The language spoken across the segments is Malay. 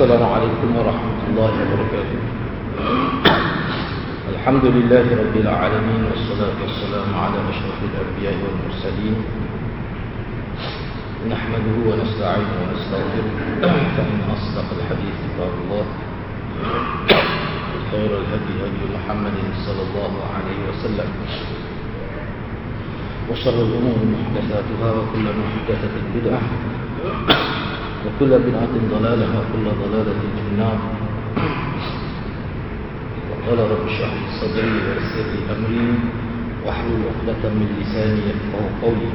Assalamualaikum warahmatullahi wabarakatuh. Alhamdulillahi rabbil alamin, wassalatu wassalamu ala asyrafil anbiya'i wal mursalin. Nahmaduhu wa nasta'inuhu wa nastaghfiruh, fa inna asdaqal hadithi kitabullah, khairal hadi hadi Muhammadin sallallahu alaihi wasallam, wa syarrul umuri muhdatsatuha wa kullu muhdatsatin bid'ah wa kullu bid'atin dhalalah wa kullu dhalalatin finnar. Wa qala rabbi shrah li sadri wa yassir li amri wahlul 'uqdatam min lisani yafqahu qawli.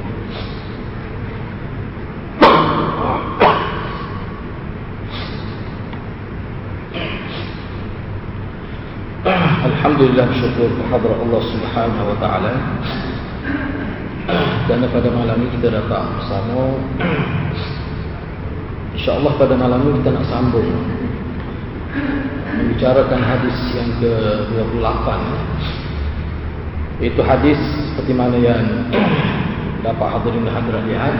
Alhamdulillah, syukur kehadrat Allah Subhanahu wa taala. Dan pada malam ini kita dapat bersama. InsyaAllah pada malam ini kita nak sambung membicarakan hadis yang ke-28, iaitu hadis seperti mana yang dapat hadirin dan hadirat lihat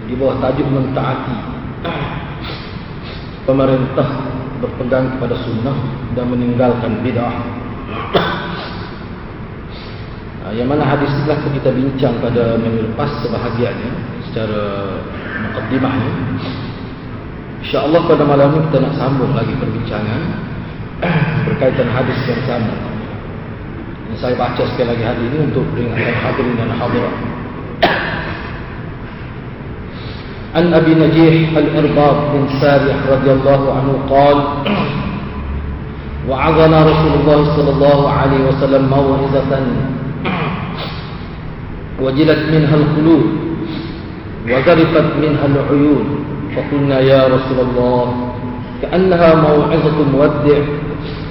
di bawah tajuk mentaati pemerintah, berpegang kepada sunnah dan meninggalkan bid'ah. Yang mana hadis telah kita bincang pada minggu lepas sebahagiannya secara mukaddimahnya. InsyaAllah pada malam ini kita nak sambung lagi perbincangan berkaitan hadis yang sama. Dan saya baca sekali lagi hadis ini untuk peringatkan hadirin dan hadirat. An Abi Najih Al-Irbad bin Sariyah radhiyallahu anhu qala wa'adhana Rasulullah sallallahu alaihi wasallam maw'izatan wajilat minha al-qulub wa zarifat minha al-uyun faqulna ya Rasulullah ka'annaha maw'izatu muwaddi'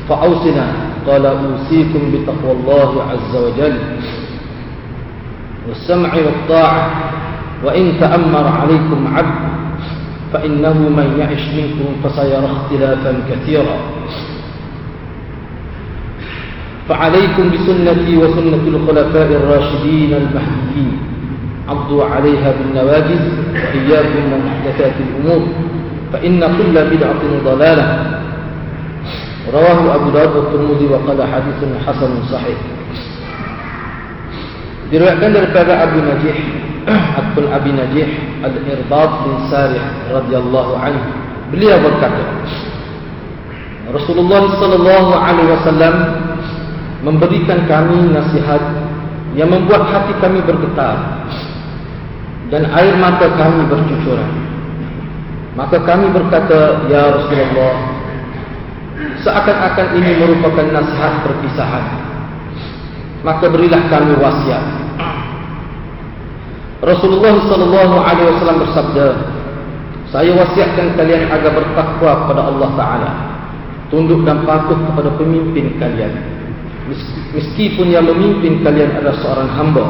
fa'awsina qala usikum bi taqwallahi 'azza wa jalla was-sam'i wat-ta'ah wa in ta'ammara 'alaykum 'abd fa innahu man ya'ish minkum fasayara ikhtilafan katsira فعليكم بسنتي وسنة الخلفاء الراشدين المهديين عضوا عليها بالنواجذ وإياكم ومحدثات الأمور فإن كل بدعة ضلالة. رواه أبو داود والترمذي وقال حديث حسن صحيح. Diriwayatkan daripada Abi Najih Abi Najih Al-Irbad bin Sariyah radhiyallahu anhu, beliau berkata, Rasulullah sallallahu alaihi wasallam memberikan kami nasihat yang membuat hati kami bergetar dan air mata kami bercucuran. Maka kami berkata, ya Rasulullah, seakan-akan ini merupakan nasihat perpisahan, maka berilah kami wasiat. Rasulullah sallallahu alaihi wasallam bersabda, saya wasiatkan kalian agar bertakwa kepada Allah Taala, tunduk dan patuh kepada pemimpin kalian, meskipun yang memimpin kalian adalah seorang hamba.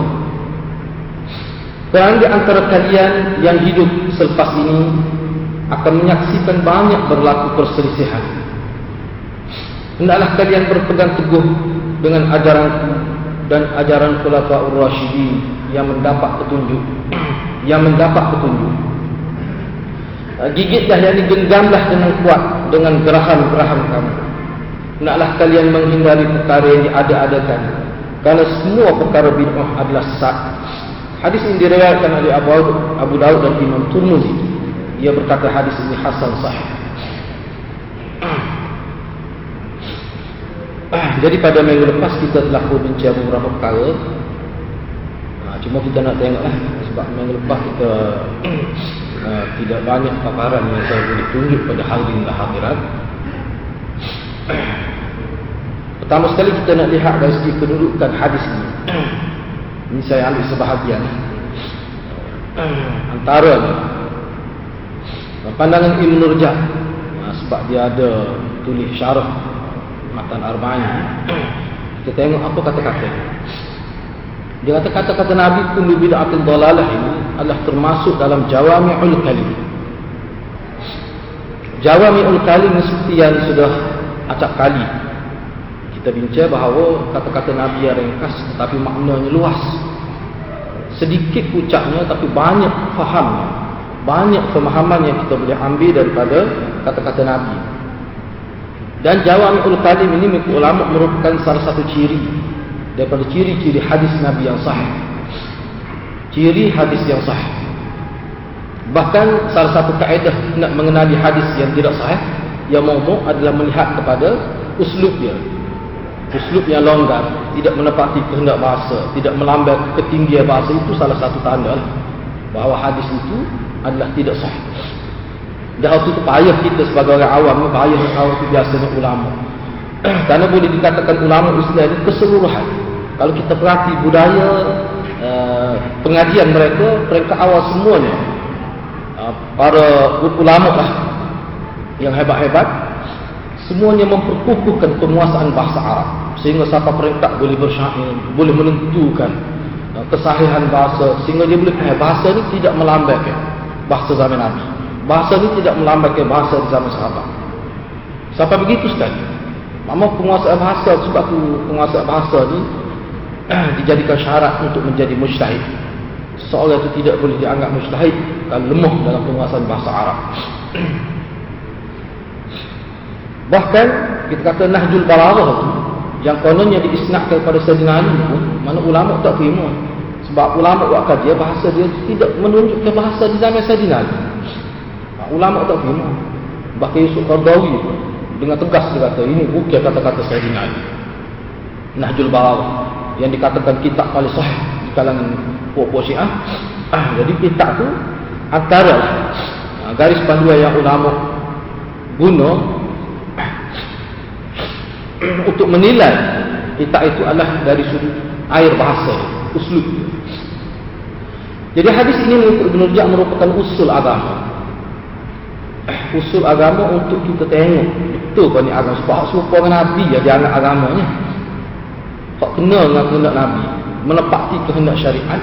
Kerana di antara kalian yang hidup selepas ini akan menyaksikan banyak berlaku perselisihan. Hendaklah kalian berpegang teguh dengan ajaranku dan ajaran Khulafaur Rasyidin yang mendapat petunjuk. Gigitlah, yang digenggamlah dengan kuat dengan geraham-geraham kamu. Hendaklah kalian menghindari perkara yang diada-adakan, kerana semua perkara bid'ah adalah sesat. Hadis ini diriwayatkan oleh Abu Daud dan Imam Tirmizi. Ia berkata hadis ini hasan sahih. Jadi pada minggu lepas kita telah berbincang beberapa perkara. Cuma kita nak tengoklah, sebab minggu lepas kita tidak banyak paparan yang saya boleh tunjuk pada hadirin dan hadirat. Pertama sekali kita nak lihat dari segi kedudukan hadis ini. Ini saya ambil sebahagian antara pandangan Ibn Rajab, sebab dia ada tulis syarah Matan Arba'in. Kita tengok apa kata-kata. Dia kata kata-kata Nabi kullu bid'atin dhalalah ini adalah termasuk dalam jawami'ul kalim. Jawami'ul kalim seperti yang sudah acap kali kita bincang bahawa kata-kata Nabi yang ringkas tetapi maknanya luas. Sedikit ucapnya tapi banyak fahamnya. banyak pemahaman yang kita boleh ambil daripada kata-kata Nabi. Dan Jawami'ul Kalim ini menurut ulama merupakan salah satu ciri daripada ciri-ciri hadis Nabi yang sahih. Ciri hadis yang sahih. Bahkan salah satu kaedah nak mengenali hadis yang tidak sahih, yang maudhu' adalah melihat kepada uslub dia. Uslub yang longgar, tidak menepati kehendak bahasa, tidak melambang ketinggian bahasa, itu salah satu tanda bahawa hadis itu adalah tidak sahih. Dan waktu itu payah kita sebagai orang awam ni, payah orang itu biasanya ulama. Kerana boleh dikatakan ulama Islam ini keseluruhan. Kalau kita perhati budaya pengajian mereka, peringkat awal semuanya para ulama lah yang hebat-hebat, semuanya memperkukuhkan penguasaan bahasa Arab, sehingga siapa peringkat boleh bersyair, boleh menentukan kesahihan bahasa, sehingga dia boleh bahasa ni tidak melambaikan bahasa zaman Nabi, bahasa ni tidak melambaikan bahasa di zaman sahabat. Sampai begitu sekali. Mama penguasaan bahasa, sebab tu penguasaan bahasa ni dijadikan syarat untuk menjadi mujtahid. Seorang itu tidak boleh dianggap mujtahid kalau lemah dalam penguasaan bahasa Arab. Bahkan kita kata Nahjul Balaghah tu, yang kononnya diisnadkan kepada Sayyidina Ali pun, mana ulama tak terima. Sebab ulama buat kajian bahasa dia tidak menunjukkan bahasa di zaman Sayyidina Ali. Ulama tak terima. Bahkan Yusuf Qardawi pun dengan tegas dia kata ini bukan kata-kata Sayyidina Ali. Nahjul Balaghah yang dikatakan kitab paling sahih di kalangan puak-puak Syiah. Jadi kitab tu antara garis panduan yang ulama guna untuk menilai kitab itu adalah dari sudut air bahasa, uslub. Jadi hadis ini mengikut Ibn Rajab merupakan usul agama. Usul agama untuk kita tengok betul kan ni agama. Sebab serupa dengan Nabi ya dia anak agamanya. Hak kena dengan kehendak Nabi, menepati kehendak syariat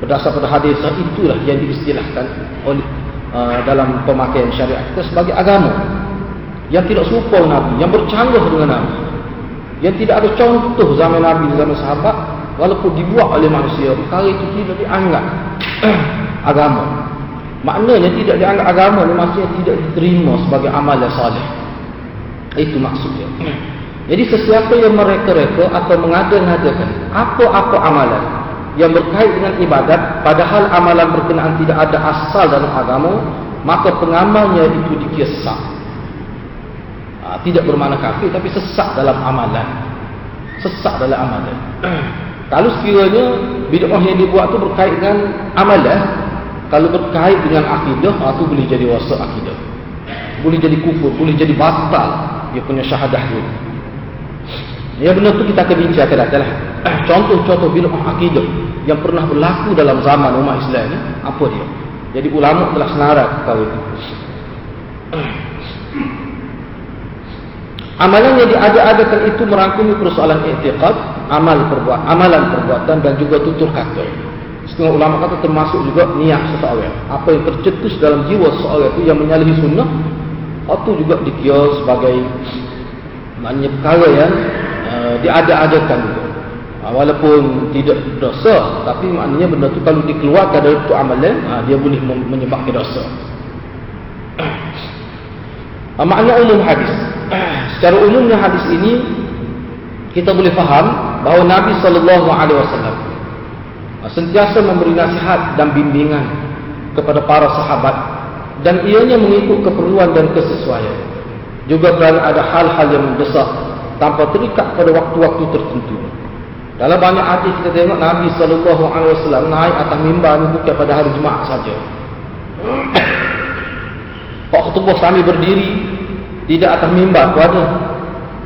berdasar pada hadis, itulah yang diistilahkan oleh dalam pemakaian syariat kita sebagai agama yang tidak serupa Nabi, yang bercanggah dengan Nabi, yang tidak ada contoh zaman Nabi, zaman sahabat, walaupun dibuat oleh manusia, perkara itu tidak dianggap agama. Maknanya tidak dianggap agama ni maksudnya tidak diterima sebagai amalan salih. Itu maksudnya. Jadi sesiapa yang mereka-reka atau mengada-ngadakan apa-apa amalan yang berkait dengan ibadat, padahal amalan berkenaan tidak ada asal dalam agama, maka pengamalnya itu dikira sesat. Tidak bermakna kafir, tapi sesat dalam amalan. Sesat dalam amalan. Kalau sekiranya bid'ah yang dibuat itu berkait dengan amalan, kalau berkait dengan akidah, itu boleh jadi wasak akidah, boleh jadi kufur, boleh jadi batal dia punya syahadah dia. Ya benar tu kita akan bincangkan adalah contoh-contoh bid'ah akidah yang pernah berlaku dalam zaman umat Islam ni, apa dia. Jadi ulama telah senarai perkara itu. Amalan yang diada-adakan itu merangkumi persoalan i'tiqad, amalan perbuatan dan juga tutur kata. Setengah ulama kata termasuk juga niat seseorang. Apa yang tercetus dalam jiwa seseorang itu yang menyalahi sunnah, itu juga dikira sebagai maknanya perkara yang diada-adakan. Walaupun tidak dosa, tapi maknanya benda itu kalau dikeluarkan dari itu amalan, dia boleh menyebabkan dosa. Makna umum hadis. Secara umumnya hadis ini kita boleh faham bahawa Nabi SAW sentiasa memberi nasihat dan bimbingan kepada para sahabat, dan ianya mengikut keperluan dan kesesuaian. Juga kerana ada hal-hal yang mendesak tanpa terikat pada waktu-waktu tertentu. Dalam banyak hadis kita tengok Nabi SAW naik atas mimbar ni bukan pada hari Jumaat saja. Pak khutbah sambil berdiri tidak atas mimbar pun ada.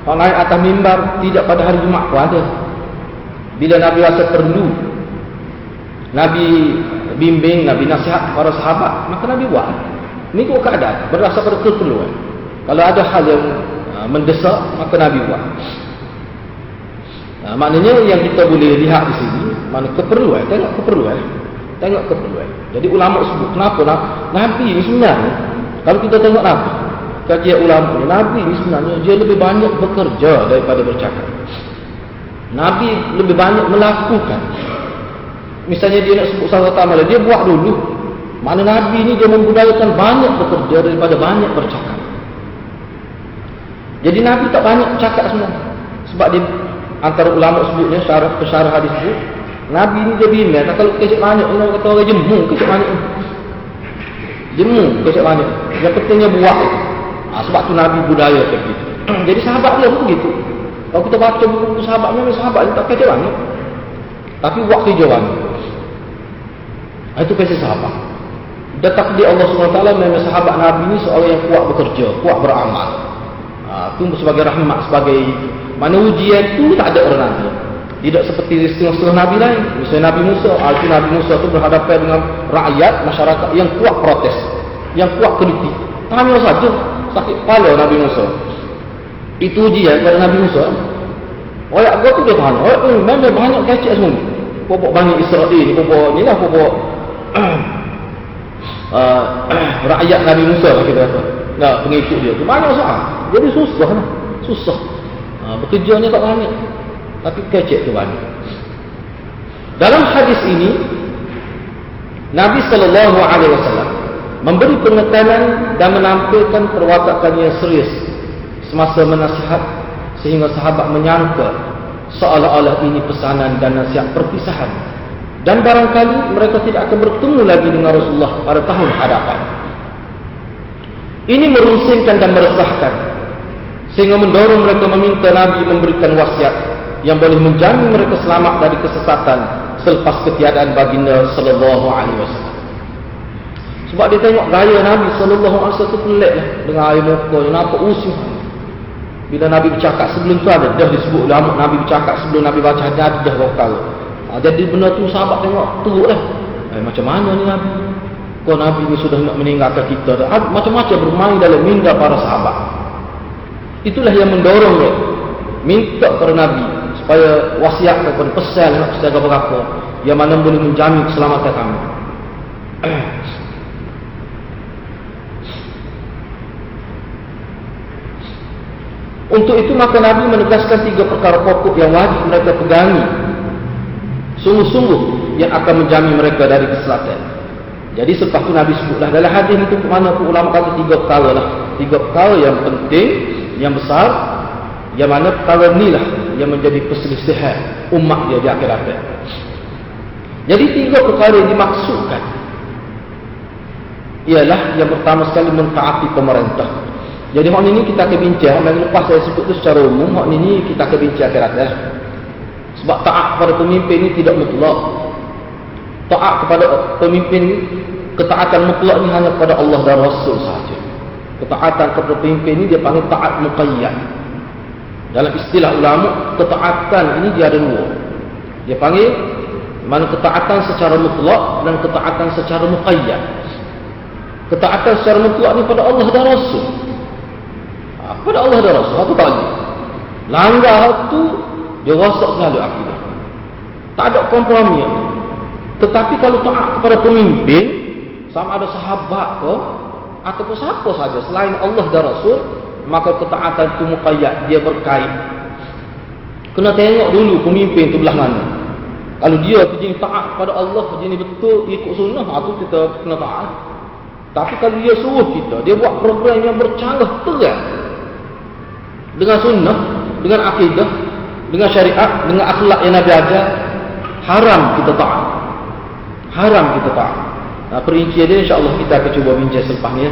Pak naik atas mimbar tidak pada hari Jumaat pun ada. Bila Nabi rasa perlu, Nabi bimbing, Nabi nasihat para sahabat, maka Nabi buat. Mengikut keadaan, berdasar pada keperluan. Kalau ada hal yang mendesak, maka Nabi buat. Maknanya yang kita boleh lihat di sini, mana keperluan, tengok keperluan. Tengok keperluan. Jadi ulama sebut, kenapa Nabi ni sebenarnya, kalau kita tengok Nabi, kajian ulama ni, Nabi ni sebenarnya dia lebih banyak bekerja daripada bercakap. Nabi lebih banyak melakukan. Misalnya dia nak sebut satu amalan, dia buat dulu. Mana Nabi ni dia membudayakan banyak bekerja daripada banyak bercakap. Jadi Nabi tak banyak cakap sebenarnya. Sebab dia antara ulama sebutnya pesyarah hadis itu, Nabi ni dia bimbang, kalau kecek banyak, orang kata orang jemu kecek banyak. Jemu kecek banyak. Yang pentingnya buat itu. Sebab tu Nabi budaya macam gitu. Jadi sahabat dia pun begitu. Kalau kita baca buku sahabat, memang sahabat dia tak kecek banyak. Tapi buat kerja banyak. Itu kisah sahabat. Dan takdir Allah SWT memang sahabat Nabi ni seorang yang kuat bekerja, kuat beramal. Itu sebagai rahmat, sebagai mana ujian tu tak ada orang nanti. Tidak seperti setengah-setengah Nabi lain. Misalnya Nabi Musa, Nabi Musa tu berhadapan dengan rakyat, masyarakat yang kuat protes, yang kuat kritik. Hanya saja sakit kepala Nabi Musa. Itu ujian kepada Nabi Musa. Orang agak tu dia tahan. Orang tu memang banyak kecek semua. Pokok Bani Israel ni, pokok ni lah, pokok rakyat Nabi Musa kita kata. Nah, pengikut dia tu banyak soal. Jadi susah lah. Susah. Bekerjanya tak banyak. Tapi kecek tu banyak. Dalam hadis ini Nabi SAW memberi penekanan dan menampilkan perwatakan yang serius semasa menasihat, sehingga sahabat menyangka seolah-olah ini pesanan dan nasihat perpisahan, dan barangkali mereka tidak akan bertemu lagi dengan Rasulullah pada tahun hadapan. Ini merunsingkan dan meresahkan, sehingga mendorong mereka meminta Nabi memberikan wasiat yang boleh menjamin mereka selamat dari kesesatan selepas ketiadaan baginda sallallahu alaihi wasallam. Sebab dia tengok gaya Nabi sallallahu alaihi wasallam tu pelik lah, dengan air muka yang nampak usuh. Bila Nabi bercakap sebelum tu ada dah disebut ulama, Nabi bercakap sebelum Nabi baca hadis ada dah vokal. Jadi benda tu sahabat tengok teruk lah. Macam mana ni Nabi? Kau Nabi ni sudah nak meninggalkan kita. Macam-macam bermain dalam minda para sahabat. Itulah yang mendorong dia minta kepada Nabi supaya wasiat kepada pesan nak pesan apa-apa yang mana boleh menjamin keselamatan kami. Untuk itu maka Nabi menegaskan 3 perkara pokok yang wajib mereka pegangi sungguh-sungguh yang akan menjamin mereka dari keselatan. Jadi selepas itu Nabi sebutlah dalam hadis itu mana pun ulama kata 3 perkara lah. 3 perkara yang penting, yang besar, yang mana perkara inilah yang menjadi perselisihan umat dia di akhirat. Jadi 3 perkara yang dimaksudkan ialah yang pertama sekali mentaati pemerintah. Jadi hak ini kita akan bincang, minggu lepas saya sebut itu secara umum, hak ini kita akan bincang akhirat dah. Sebab taat kepada pemimpin ini tidak mutlak. Taat kepada pemimpin, ketaatan mutlak ini hanya kepada Allah dan Rasul sahaja. Ketaatan kepada pemimpin ini dia panggil taat muqayyad. Dalam istilah ulama, ketaatan ini dia ada 2. Dia panggil mana ketaatan secara mutlak dan ketaatan secara muqayyad. Ketaatan secara mutlak ini pada Allah dan Rasul. Pada Allah dan Rasul, aku tak boleh. Langgar tu dia rosak selalu akidah. Tak ada kompromi. Tetapi kalau taat kepada pemimpin, sama ada sahabat ke ataupun siapa saja selain Allah dan Rasul, maka ketaatan itu muqayyad, dia berkait. Kena tengok dulu pemimpin tu belah mana. Kalau dia jenis taat kepada Allah, jenis betul ikut sunnah, itu kita kena taat. Tapi kalau dia suruh kita, dia buat program yang bercanggah terang dengan sunnah, dengan akidah, dengan syariat, dengan akhlak yang Nabi ajar, haram kita taat. Haram kita taat. Perincian dia insya-Allah kita akan cuba bincang selepas ni.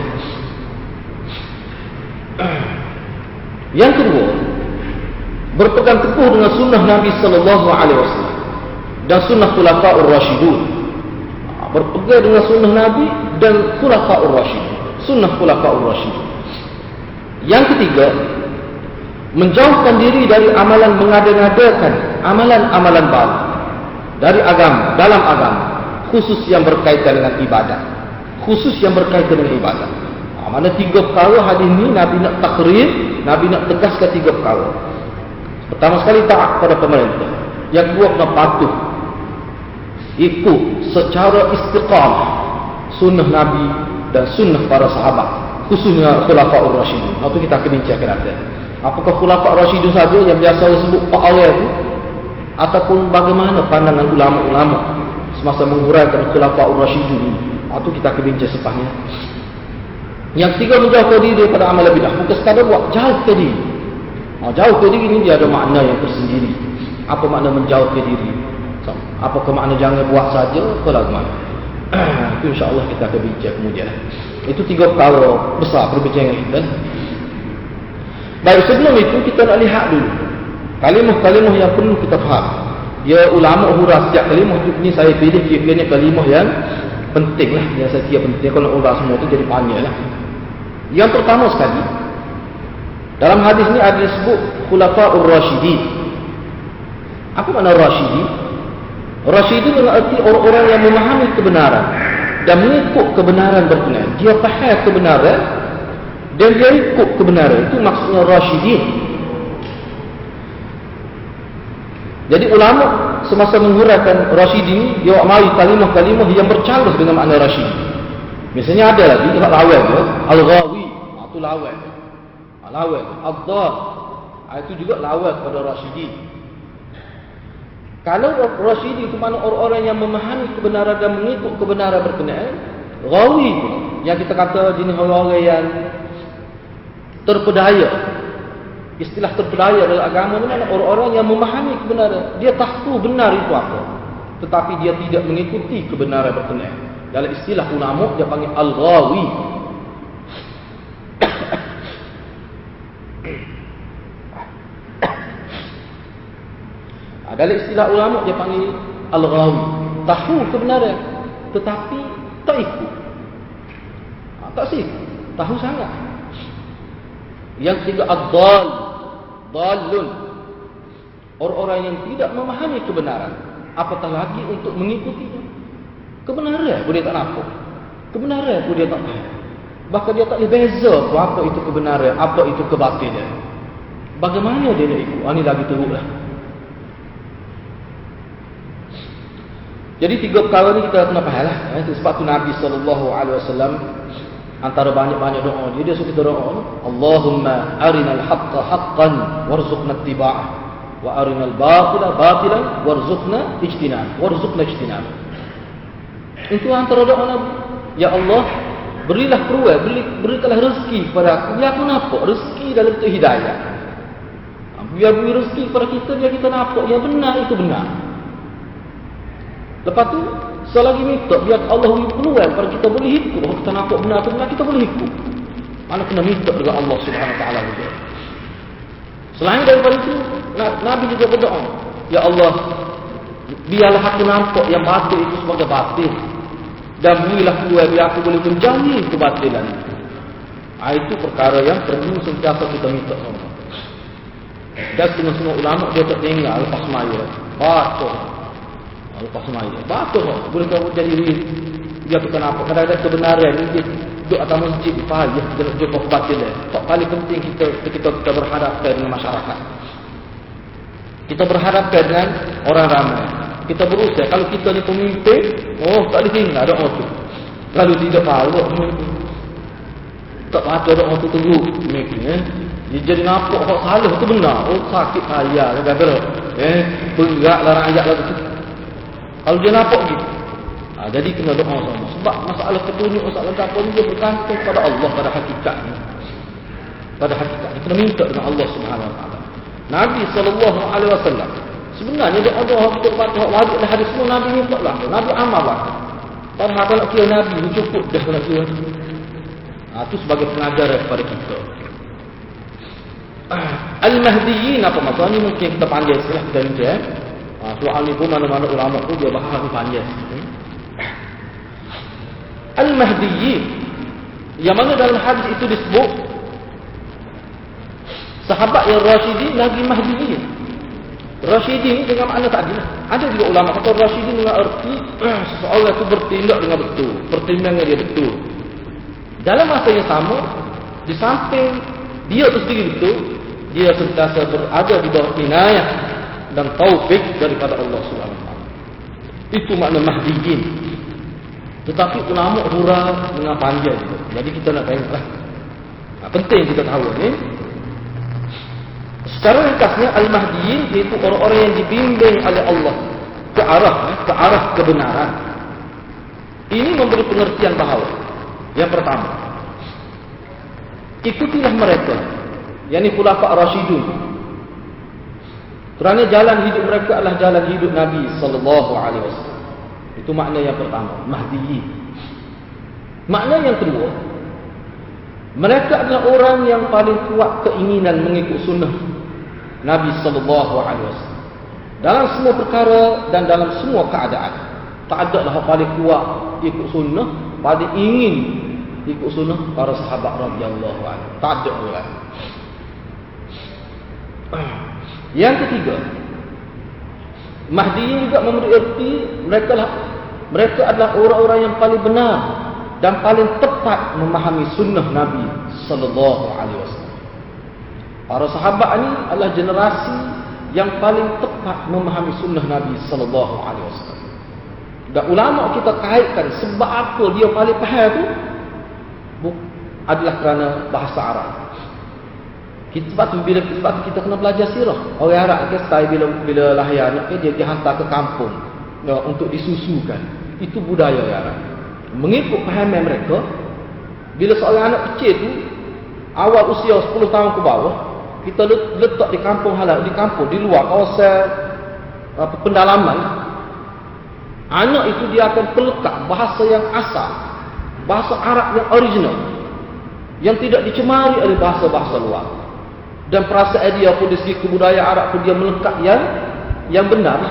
Yang kedua, berpegang teguh dengan sunnah Nabi sallallahu alaihi wasallam dan sunnah khulafaur rasyidun. Berpegang dengan sunnah Nabi dan khulafaur rasyidun. Sunnah khulafaur rasyidun. Yang ketiga, menjauhkan diri dari amalan mengada-ngadakan amalan-amalan baru dari agama, dalam agama, khusus yang berkaitan dengan ibadat. Khusus yang berkaitan dengan ibadat. Mana 3 perkara hadis ini Nabi nak takrir, Nabi nak tegaskan 3 perkara. Pertama sekali taat kepada pemerintah. Yang kedua kena patuh, ikut secara istiqamah sunnah Nabi dan sunnah para sahabat, khususnya khulafaur rasyidun. Itu kita akan bincangkan nanti. Apakah khulafaur rasyidun saja yang biasa disebut Pak Awal itu, ataupun bagaimana pandangan ulama-ulama semasa menguraikan khulafaur rasyidun ini? Itu kita akan bincang sepahnya. Yang ketiga, menjauhkan diri daripada amal bidah. Bukan sekadar buat, jauhkan diri. Jauhkan diri ini dia ada makna yang tersendiri. Apa makna menjauhkan diri? Apakah makna jangan buat saja? Kalau makna itu insya-Allah kita akan bincang kemudian. Itu 3 perkara besar perbincangan kita. Baik, sebelum itu kita nak lihat dulu kalimah-kalimah yang perlu kita faham. Ya, ulama hurah setiap kalimah ni saya pilih kira-kira kalimah yang penting lah, yang saya kira penting. Kalau nak urah semua tu jadi panjang lah. Yang pertama sekali, dalam hadis ni ada disebut Khulafaur Rasyidin. Apa makna Rasyidin? Rasyidin dengan arti orang-orang yang memahami kebenaran dan mengikut kebenaran berkenaan. Dia faham kebenaran dan dia ikut kebenaran. Itu maksudnya Rasyidin. Jadi ulama semasa menghuraikan Rasyidin, dia mari kalimah-kalimah yang bercanggah dengan makna Rasyid. Misalnya ada lagi dekat lawal tu, Al-Ghawi, itu lawal. Lawal, Ad-Dhal, itu juga lawal kepada Rasyidin. Kalau Rasyidin itu mana orang-orang yang memahami kebenaran dan mengikut kebenaran berkenaan. Ghawi itu yang kita kata jenis orang-orang yang terpedaya. Istilah terpedaya dalam agama ni mana orang-orang yang memahami kebenaran. Dia tahu benar itu apa, tetapi dia tidak mengikuti kebenaran berkenaan. Dalam istilah ulama dia panggil Al-Ghawi. Dalam istilah ulama dia panggil Al-Ghawi. Tahu kebenaran tetapi tak ikut. Tak sih, tahu sangat. Yang ketiga, Ad-Dhal, Dhalun. Orang-orang yang tidak memahami kebenaran, apatah lagi untuk mengikutinya. Kebenaran pun dia tak nampak, kebenaran pun dia tak faham. Bahkan dia tak boleh beza apa itu kebenaran, apa itu kebatilan. Bagaimana dia nak ikut? Ini lagi teruklah. Jadi 3 perkara ni kita kena faham lah. Sebab tu Nabi SAW antara banyak-banyak doa dia suruh kita doa, Allahumma arinal haqqa haqqan warzuqna ittiba'ah wa arinal batila batilan warzuqna ijtinab. Itu antara doa Nabi. Ya Allah, berilah peluang, berikanlah rezeki kepada aku. Biar aku nampak rezeki dalam bentuk hidayah. Biar beri rezeki kepada kita, biar kita nampak yang benar itu benar. Lepas tu, selagi minta biar Allah beri peluang pada kita boleh ikut. Kalau kita nampak benar atau benar, kita boleh ikut. Mana kena minta dengan Allah Subhanahu Wa Taala juga. Selain daripada itu, Nabi juga berdoa, Ya Allah, biarlah aku nampak yang batil itu sebagai batil, dan berilah peluang biar aku boleh menjauhi kebatilan. Itu perkara yang perlu sentiasa kita minta sama. Dan semua ulama dia tak tinggal lepas semaya, baca. Lepas semaya, baca boleh kau jadi dia kita nampak kadang-kadang kebenaran ni duduk atas masjid payah kita nak jumpa kebatilan. Paling penting kita berhadapkan dengan masyarakat. Kita berhadapkan dengan orang ramai. Kita berusaha, kalau kita ni pemimpin, tak ditinggal doa tu. Kalau tidak mahu, tak baca doa tu tunggu. Dia jadi nampak hak salah tu benar. Sakit payah kata. Beratlah rakyat lah tu. Kalau dia nampak gitu. Jadi kena doa sama. Sebab masalah petunjuk, masalah apa ni dia bergantung pada Allah, pada hakikatnya. Pada hakikatnya kena minta dengan Allah Subhanahu Wa Taala. Nabi SAW sebenarnya doa-doa kita baca wajib dah hadis semua Nabi minta lah. Nabi amal lah. Padahal kalau nak kira Nabi cukup dah nak kira. Itu sebagai pengajaran kepada kita. Al-Mahdiyin apa maksudnya? Mungkin kita panggil istilah kita ni je. Soal ni pun mana-mana ulama tu dia bahas ni panjang. Al-Mahdiyin yang mana dalam hadis itu disebut sahabat yang Rasyidin lagi Mahdiyin. Rasyidin dengan makna tadi. Ada juga ulama kata Rasyidin dengan arti seseorang itu bertindak dengan betul, pertimbangan dia betul. Dalam masa yang sama, di samping dia itu sendiri betul, dia sentiasa berada di bawah inayah dan taufik daripada Allah SWT. Itu makna Mahdiyin. Tetapi ulama hurah dengan panjang juga. Jadi kita nak tengoklah. Penting kita tahu ni. Secara ringkasnya Al-Mahdiyin iaitu orang-orang yang dibimbing oleh Allah ke arah kebenaran. Ini memberi pengertian bahawa yang pertama, ikutilah mereka, yakni khulafa' Rasyidun, kerana jalan hidup mereka adalah jalan hidup Nabi sallallahu alaihi wasallam. Itu makna yang pertama, Mahdiyin. Makna yang kedua, mereka adalah orang yang paling kuat keinginan mengikut sunnah Nabi sallallahu alaihi wasallam dalam semua perkara dan dalam semua keadaan. Tak ada lah paling kuat ikut sunnah, paling ingin ikut sunnah para sahabat radhiyallahu anhu. Tak ada orang. Yang ketiga, Mahdiyin juga memberi erti mereka adalah orang-orang yang paling benar dan paling tepat memahami sunnah Nabi sallallahu alaihi wasallam. Para sahabat ini adalah generasi yang paling tepat memahami sunnah Nabi sallallahu alaihi wasallam. Dan ulama kita kaitkan sebab apa dia paling faham tu adalah kerana bahasa Arab. Sebab tu kita kena belajar sirah. Orang Arab ke style bila lahir anak dia dihantar ke kampung untuk disusukan. Itu budaya orang Arab. Mengikut pahaman mereka, bila seorang anak kecil tu awal usia 10 tahun ke bawah, kita letak di kampung halal, di luar kawasan pendalaman, anak itu dia akan pelekat bahasa yang asal, bahasa Arab yang original, yang tidak dicemari oleh bahasa-bahasa luar. Dan perasaan dia pun dari segi kebudayaan Arab pun dia melekat yang benar.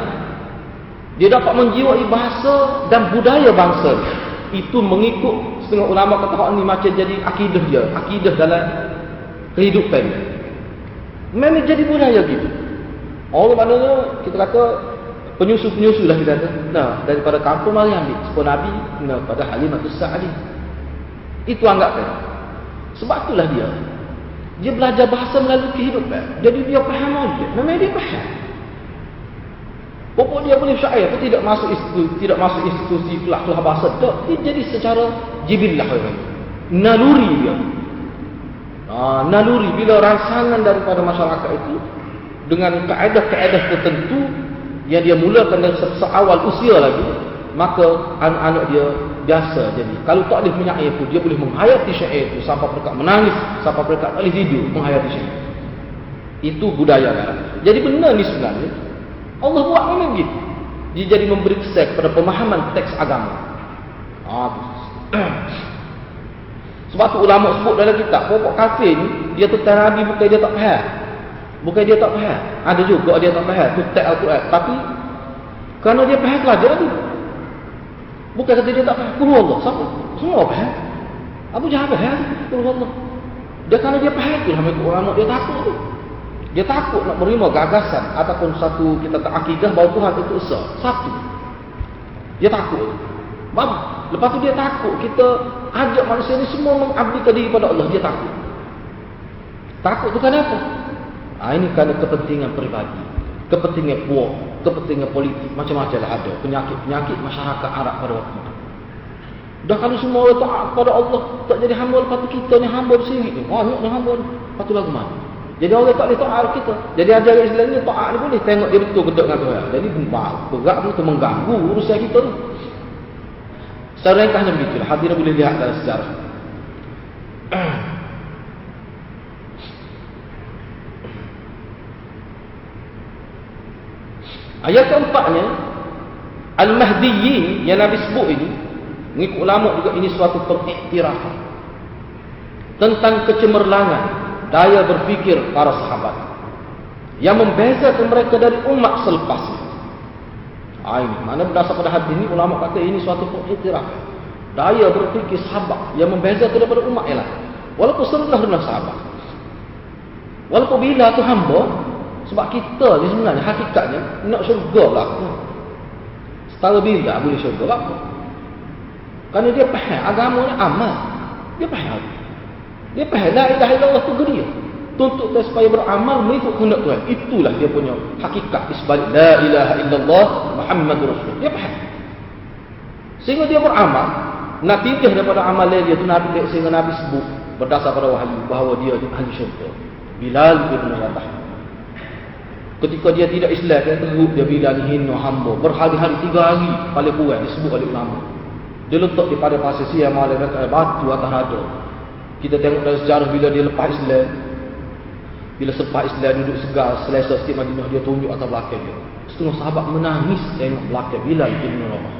Dia dapat menjiwai bahasa dan budaya bangsa. Itu mengikut setengah ulama kata hak ni macam jadi akidah dia, akidah dalam kehidupan dia. Memang jadi budaya gitu. Allah maknanya kita kata penyusu lah kita kata. Nah, daripada kampung mari ambil sepuluh Nabi pada Halimatus Sa'diyah. Itu anggapkan. Sebab itulah dia belajar bahasa melalui kehidupan. Jadi dia faham aja. Memang dia faham. Pokok dia boleh syair pun tidak masuk institusi kelah bahasa. Dia jadi secara jibillah. Naluri dia. Naluri bila rangsangan daripada masyarakat itu dengan kaedah-kaedah tertentu yang dia mulakan dari seawal usia lagi, maka anak-anak dia biasa jadi. Kalau tak boleh menyair itu, dia boleh menghayati syair itu sampai mereka menangis, sampai mereka tak boleh tidur menghayati syair. Itu budaya kan. Jadi benar ni sebenarnya Allah buat memang begitu. Dia jadi memberi kesan kepada pemahaman teks agama. Sebab tu ulama sebut dalam kitab, pokok kafir ni dia tentang Nabi bukan dia tak faham. Bukan dia tak faham. Ada juga dia tak faham tu teks Al-Quran, tapi kerana dia faham pelajar tu. Bukan kata dia tak faham. Qul Allah, siapa? Semua faham. Abu Jahal faham Qul Allah. Dia kerana dia faham tu sama ulama dia takut tu. Dia takut nak menerima gagasan ataupun satu kita tak akidah bahawa Tuhan itu esa. Satu. Dia takut. Lepas tu dia takut kita ajak manusia ni semua mengabdikan diri pada Allah. Dia takut. Takut tu kenapa? Ini kerana kepentingan peribadi, kepentingan puak, kepentingan politik, macam-macam lah ada. Penyakit masyarakat Arab pada waktu itu. Dah kalau semua orang taat kepada Allah, tak jadi hamba, lepas tu kita ni hamba sendiri tu. Banyak ni hamba ni. Lepas tu lagu mana? Jadi orang tak boleh taat kita. Jadi ajaran Islam ni taat ni boleh tengok dia betul gedek dengan Tuhan. Jadi berat tu mengganggu urusan kita tu. Secara ringkasnya begitulah. Hadirin boleh lihat dalam sejarah. Ayat keempatnya, Al-Mahdiyin yang Nabi sebut ini, mengikut ulama juga ini suatu pengiktirafan tentang kecemerlangan daya berfikir para sahabat yang membezakan mereka dari umat selepasnya. Ini mana berdasar pada hadis ini ulama kata ini suatu pengiktirafan daya berfikir sahabat yang membezakan daripada umat yang lain. Walaupun serendah-rendah sahabat, walaupun bila tu hamba. Sebab kita ni sebenarnya hakikatnya nak syurga lah. Setara bila boleh syurga lah. Kerana dia faham agama ni amal. Dia faham. Dia faham la ilaha illallah tu geria. Tuntut dia supaya beramal mengikut kehendak Tuhan. Itulah dia punya hakikat di sebalik la ilaha illallah Muhammadur Rasulullah. Dia faham. Sehingga dia beramal. Natijah daripada amal dia tu Nabi sehingga Nabi sebut berdasar pada wahyu bahawa dia ahli syurga. Bilal bin Rabah. Ketika dia tidak Islam, dia teruk, dia bilang hina hamba. Berhari-hari 3 hari paling kurang disebut oleh ulama. Dia letak di pada pasir siam malam batu atas rada. Kita tengok dalam sejarah bila dia lepas Islam, bila sempat Islam duduk segar selesa sikit Madinah, dia tunjuk atas belakang dia. Setengah sahabat menangis tengok belakang Bilal bin Rabah.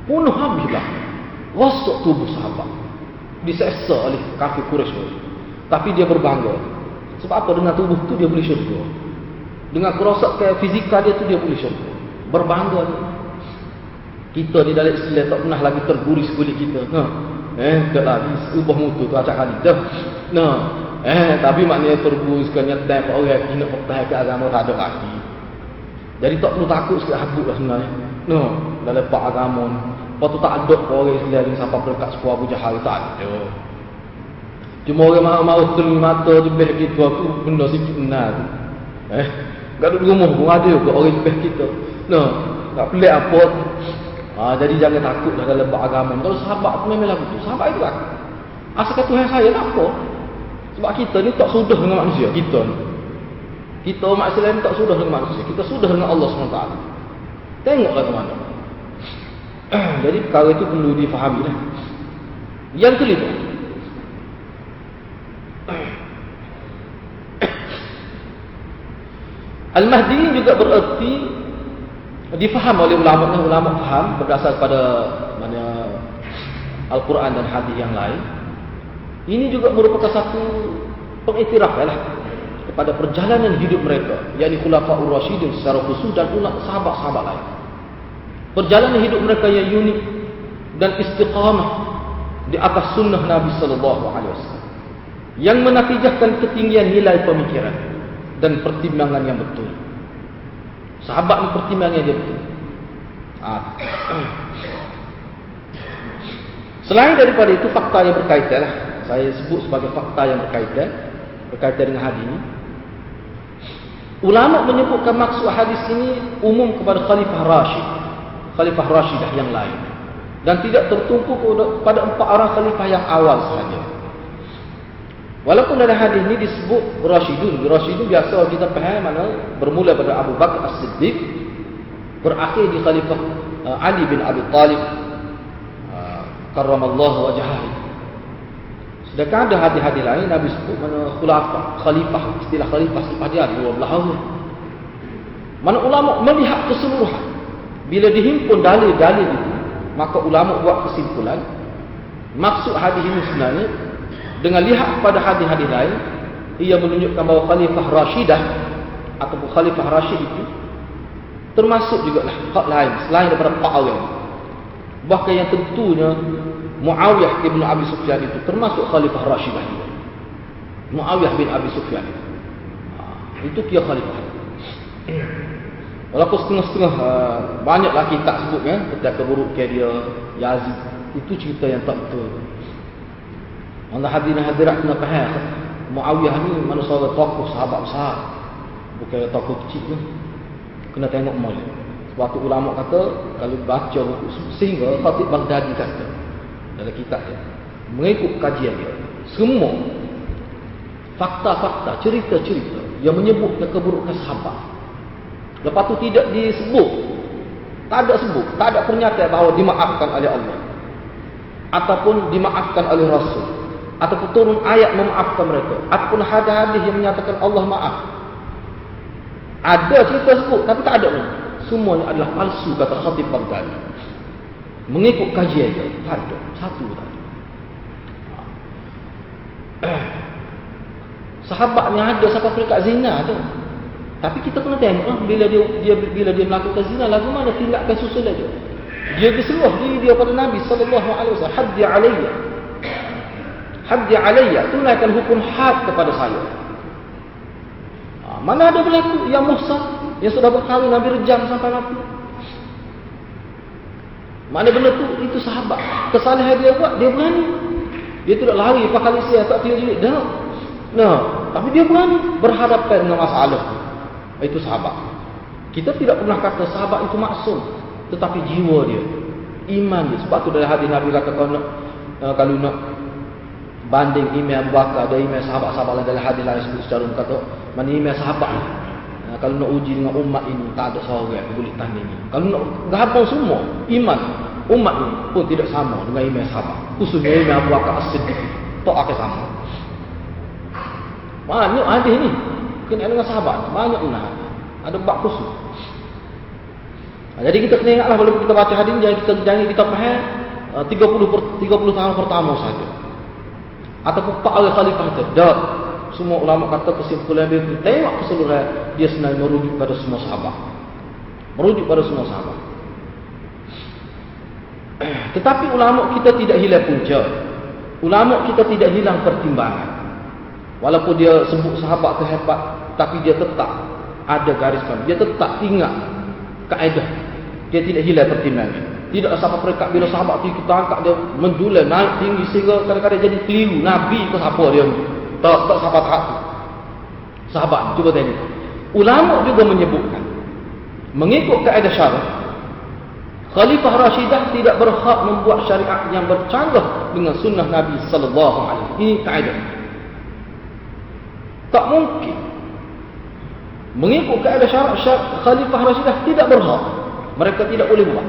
Bunuh habislah rosak tubuh sahabat, diseksa oleh kafir Quraisy. Tapi dia berbangga. Sebab apa? Dengan tubuh tu dia boleh syurga. Dengan kerosakan fizikal dia tu dia boleh syurga. Berbangga dia. Kita di dalam Islam tak pernah lagi terguris kulit kita. Tak lagi ubah mutu tu acak kali dah. Tapi maknanya terguriskan nyetai pak orang nak pertahankan agama tak ada lagi. Jadi tak perlu takut sikit habuk lah sebenarnya. Dalam pak agama ni. Lepas tu tak ada orang Islam yang sampai berdekat suku Abu Jahal, tak ada. Cuma orang mahu telinga mata jebeh kita tu benda sikit benar tu. Kat duduk rumah pun ada juga orang jebeh kita. Tak pelik apa. Jadi jangan takutlah dalam beragama. Kalau sahabat tu memang lagu tu. Sahabat itu lah. Asalkan Tuhan saya tak apa. Sebab kita ni tak sudah dengan manusia. Kita ni. Kita umat Islam tak sudah dengan manusia. Kita sudah dengan Allah SWT. Tengoklah ke mana. Jadi perkara itu perlu difahami lah. Yang kelima. Al-Mahdi juga bererti difaham oleh ulama faham berdasar pada mana Al-Quran dan hadis yang lain. Ini juga merupakan satu pengiktiraf lah kepada perjalanan hidup mereka, yakni Khulafaur Rasyidin secara khusus dan sahabat-sahabat lain. Perjalanan hidup mereka yang unik dan istiqamah di atas sunnah Nabi sallallahu alaihi wasallam yang menatijahkan ketinggian nilai pemikiran dan pertimbangan yang betul. Sahabat ni pertimbangan dia betul. Selain daripada itu, fakta yang berkaitan lah. Saya sebut sebagai fakta yang berkaitan dengan hadis ini. Ulama menyebutkan maksud hadis ini umum kepada Khalifah Rashidah yang lain, dan tidak tertumpu pada 4 orang khalifah yang awal sahaja. Walaupun dalam hadis ini disebut Rasyidun biasa kita faham mana bermula pada Abu Bakar As-Siddiq, berakhir di Khalifah Ali bin Abi Talib karramallahu wajhahu. Sedangkan ada hadis-hadis lain Nabi sebut mana khalifah, istilah khalifah dia 12 orang. Mana ulama melihat keseluruhan. Bila dihimpun dalil-dalil itu, maka ulama buat kesimpulan maksud hadis ini sebenarnya dengan lihat kepada hadis-hadis lain, ia menunjukkan bahawa Khalifah Rashidah ataupun Khalifah Rashid itu termasuk juga lah hak lain selain daripada 4 orang. Bahkan yang tentunya Muawiyah bin Abi Sufyan itu termasuk Khalifah Rashidah juga. Muawiyah bin Abi Sufyan itu dia khalifah. Walaupun setengah-setengah banyaklah kitab sebut kan tentang keburukan dia Yazid, itu cerita yang tak betul. Mana hadirin-hadirat kena faham, Muawiyah ni mana seorang tokoh sahabat besar, bukan tokoh kecil tu. Kena tengok molek. Sebab tu ulama kata kalau baca buku, sehingga Khatib Baghdadi kata dalam kitab dia, mengikut kajian dia, semua fakta-fakta, cerita-cerita yang menyebutkan keburukan sahabat, lepas tu tidak disebut, tak ada pernyataan bahawa dimaafkan oleh Allah ataupun dimaafkan oleh Rasul, ataupun turun ayat memaafkan mereka, ataupun hadis-hadis yang menyatakan Allah maaf. Ada cerita sebut tapi tak ada pun. Semuanya adalah palsu, kata Khatib Baghdadi. Mengikut kajian dia, tak ada satu tak ada. Sahabat yang ada sampai peringkat zina tu. Tapi kita kena tengok bila dia melakukan zina, lagu mana tindakan susulan dia. Dia berseruah diri dia pada Nabi sallallahu alaihi wasallam, haddi alayya, tunaikan hukum had kepada saya. Mana ada berlaku yang Musa yang sudah berkahwin Nabi rejam sampai mati. Mana benda tu, itu sahabat. Kesalahan dia buat, dia berani. Dia tidak lari pakai lisiah, tak kira jelit. Tapi dia berani berhadapan dengan masalah tu. Itu sahabat. Kita tidak pernah kata sahabat itu maksum, tetapi jiwa dia, iman dia. Sebab tu dalam hadis Nabi kata kalau nak banding iman Abu Bakar dan iman sahabat-sahabat lain, dalam hadis lain sebut secara kata mana iman sahabat ni. Kalau nak uji dengan umat ini, tak ada seorang yang boleh tandingi. Kalau nak gabung semua iman, umat ini pun tidak sama dengan iman sahabat. Khususnya iman Abu Bakar As-Siddiq. Tak akan sama. Banyak hadis ni kena dengan sahabat. Banyak benar. Ada bab khusus. Jadi kita kena ingatlah kalau kita baca hadis ni, jangan kita faham 30 tahun pertama saja. Ataupun 4 hari khalifah itu. Tak. Semua ulama kata kesimpulan dia tengok keseluruhan, dia sebenarnya merujuk pada semua sahabat. Merujuk pada semua sahabat. Tetapi ulama kita tidak hilang punca. Ulama kita tidak hilang pertimbangan. Walaupun dia sebut sahabat tu hebat, tapi dia tetap ada garis pandang. Dia tetap ingat kaedah. Dia tidak hilang pertimbangan. Tidak sampai peringkat bila sahabat tu kita angkat dia menjulang naik tinggi sehingga kadang-kadang jadi keliru. Nabi ke siapa dia? Tak sahabat tu. Sahabat cuba tengok. Ulama juga menyebutkan mengikut kaedah syarah, Khalifah Rashidah tidak berhak membuat syariat yang bercanggah dengan sunnah Nabi sallallahu alaihi wasallam. Ini kaedah. Tak mungkin. Mengikut kaedah syariat, Khalifah Rashidah tidak berhak. Mereka tidak boleh buat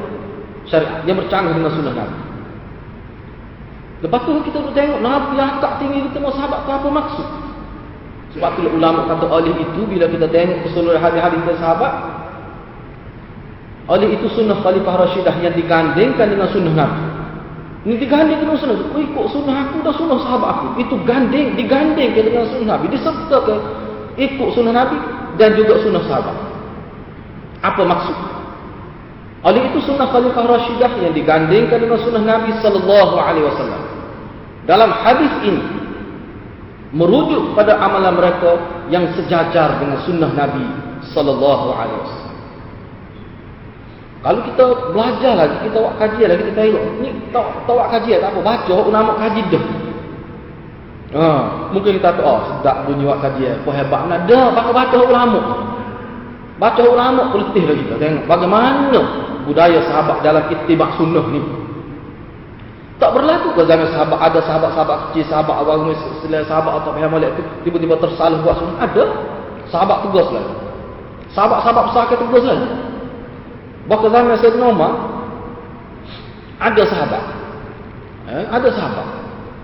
syariat yang bercanggah dengan sunnah Nabi. Lepas tu kita tengok Nabi angkat tinggi kita mau sahabat apa maksud? Sebab tu ulama kata oleh itu bila kita tengok keseluruhan hadis-hadis dari sahabat, oleh itu sunnah Khalifah Rashidah yang digandingkan dengan sunnah Nabi. Ini diganding dengan sunnah. Ikut sunnah aku dan sunnah sahabat aku. Itu digandingkan dengan sunnah Nabi. Disertakan ikut sunnah Nabi dan juga sunnah sahabat. Apa maksud? Oleh itu sunnah Khalifah Rashidah yang digandingkan dengan sunnah Nabi sallallahu alaihi wasallam. Dalam hadis ini merujuk pada amalan mereka yang sejajar dengan sunnah Nabi sallallahu alaihi wasallam. Kalau kita belajar lagi, kita buat kajian lagi, kita tengok ni tak buat kajian tak apa, baca ulama kaji dah. Mungkin kita tahu sedap bunyi buat kajian, apa hebat nak dah baca ulama. Baca ulama pun letih lagi kita tengok bagaimana budaya sahabat dalam ittiba' sunnah ni. Tak berlaku ke zaman sahabat ada sahabat-sahabat kecil, sahabat awal selain sahabat atau pihak molek tu tiba-tiba tersalah buat sunnah. Ada. Sahabat tegas lah. Sahabat-sahabat besar ke tegas lah. Bahkan zaman Sayyidina Umar ada sahabat. Ada sahabat.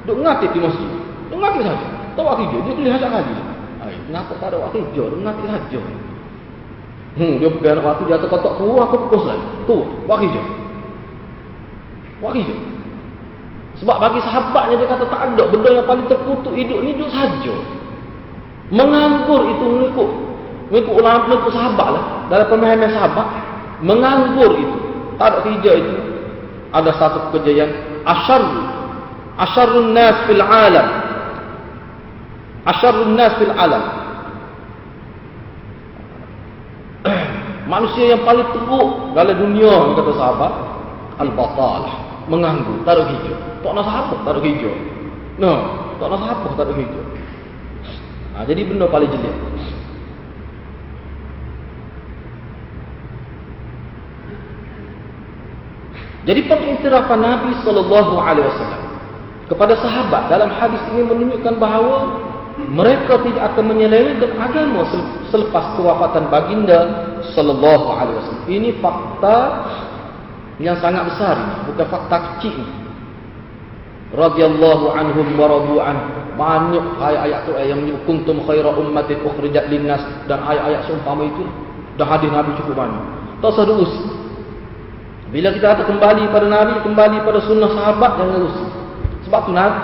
Duk ngatip di masjid. Duk ngatip saja. Tak buat kerja, dia boleh hajat haji. Kenapa tak ada buat kerja? Duk ngatip saja. Dia pergi anak waktu dia atas kotak tu, aku pukul lagi. Tu, buat kerja. Buat kerja. Sebab bagi sahabatnya dia kata tak ada benda yang paling terkutuk hidup ni, duduk saja. Menganggur itu mengikut ulama, mengikut sahabat lah. Dalam pemahaman sahabat, menganggur itu, tak ada kerja itu, ada satu pekerjaan asyarrun nas fil alam. Asyarrun nas fil alam. Manusia yang paling teruk dalam dunia, kata sahabat, al-batalah, menganggur, tak ada kerja. Tak nak sahabat, tak ada kerja. Tak nak sahabat, tak ada kerja. Jadi benda paling jelek. Jadi pengiktirafan Nabi sallallahu alaihi wasallam kepada sahabat dalam hadis ini menunjukkan bahawa mereka tidak akan menyelewengkan agama selepas kewafatan baginda sallallahu alaihi wasallam. Ini fakta yang sangat besar ini, bukan fakta kecil ini. Radhiyallahu anhum wa radu an. Banyak ayat-ayat tu yang menyebut kuntum khaira ummatin ukhrijat linnas, dan ayat-ayat seumpama itu dah hadis Nabi cukup banyak. Tak usah terus. Bila kita kata kembali pada Nabi, kembali pada sunnah sahabat, jangan rusi. Sebab tu Nabi